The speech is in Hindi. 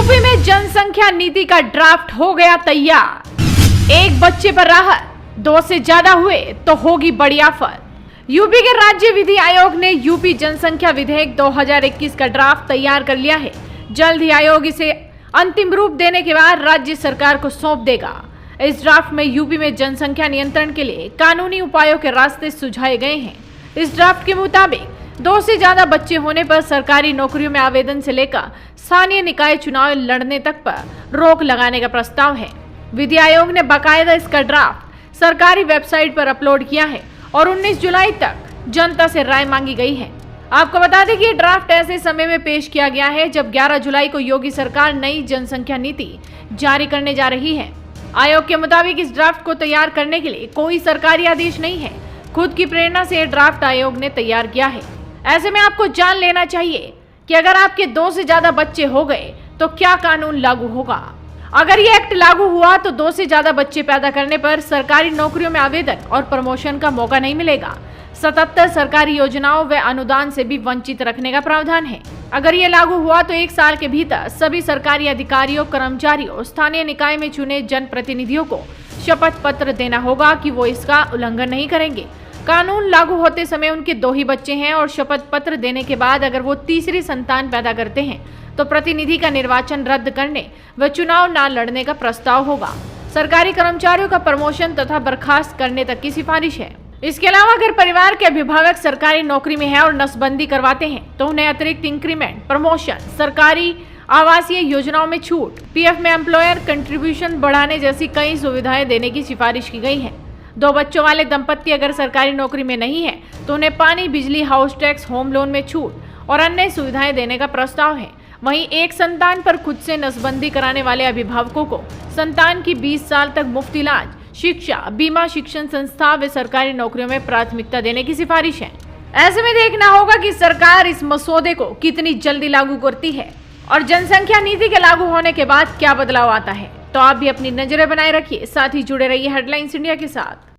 यूपी में जनसंख्या नीति का ड्राफ्ट हो गया तैयार। एक बच्चे पर राहत, 2 से ज्यादा हुए तो होगी बड़ी आफत। यूपी के राज्य विधि आयोग ने यूपी जनसंख्या विधेयक 2021 का ड्राफ्ट तैयार कर लिया है। जल्द ही आयोग इसे अंतिम रूप देने के बाद राज्य सरकार को सौंप देगा। इस ड्राफ्ट में यूपी में जनसंख्या नियंत्रण के लिए कानूनी उपायों के रास्ते सुझाए गए हैं। इस ड्राफ्ट के मुताबिक 2 से ज्यादा बच्चे होने पर सरकारी नौकरियों में आवेदन से लेकर स्थानीय निकाय चुनाव लड़ने तक पर रोक लगाने का प्रस्ताव है। विधि आयोग ने बाकायदा इसका ड्राफ्ट सरकारी वेबसाइट पर अपलोड किया है और 19 जुलाई तक जनता से राय मांगी गई है। आपको बता दें कि ये ड्राफ्ट ऐसे समय में पेश किया गया है जब 11 जुलाई को योगी सरकार नई जनसंख्या नीति जारी करने जा रही है। आयोग के मुताबिक इस ड्राफ्ट को तैयार करने के लिए कोई सरकारी आदेश नहीं है, खुद की प्रेरणा से ड्राफ्ट आयोग ने तैयार किया है। ऐसे में आपको जान लेना चाहिए कि अगर आपके 2 से ज्यादा बच्चे हो गए तो क्या कानून लागू होगा। अगर ये एक्ट लागू हुआ तो 2 से ज्यादा बच्चे पैदा करने पर सरकारी नौकरियों में आवेदन और प्रमोशन का मौका नहीं मिलेगा। 77 सरकारी योजनाओं व अनुदान से भी वंचित रखने का प्रावधान है। अगर ये लागू हुआ तो 1 साल के भीतर सभी सरकारी अधिकारियों, कर्मचारियों, स्थानीय निकाय में चुने जनप्रतिनिधियों को शपथ पत्र देना होगा कि वो इसका उल्लंघन नहीं करेंगे। कानून लागू होते समय उनके 2 ही बच्चे हैं और शपथ पत्र देने के बाद अगर वो तीसरी संतान पैदा करते हैं तो प्रतिनिधि का निर्वाचन रद्द करने व चुनाव न लड़ने का प्रस्ताव होगा। सरकारी कर्मचारियों का प्रमोशन तथा बर्खास्त करने तक की सिफारिश है। इसके अलावा अगर परिवार के अभिभावक सरकारी नौकरी में है और नसबंदी करवाते हैं तो उन्हें अतिरिक्त इंक्रीमेंट, प्रमोशन, सरकारी आवासीय योजनाओं में छूट, पीएफ में एम्प्लॉयर कंट्रीब्यूशन बढ़ाने जैसी कई सुविधाएं देने की सिफारिश की गई है। 2 बच्चों वाले दंपत्ति अगर सरकारी नौकरी में नहीं है तो उन्हें पानी, बिजली, हाउस टैक्स, होम लोन में छूट और अन्य सुविधाएं देने का प्रस्ताव है। वहीं एक संतान पर खुद से नसबंदी कराने वाले अभिभावकों को संतान की 20 साल तक मुफ्त इलाज, शिक्षा, बीमा, शिक्षण संस्था व सरकारी नौकरियों में प्राथमिकता देने की सिफारिश है। ऐसे में देखना होगा कि सरकार इस मसौदे को कितनी जल्दी लागू करती है और जनसंख्या नीति के लागू होने के बाद क्या बदलाव आता है। तो आप भी अपनी नजरें बनाए रखिए, साथ ही जुड़े रहिए हेडलाइंस इंडिया के साथ।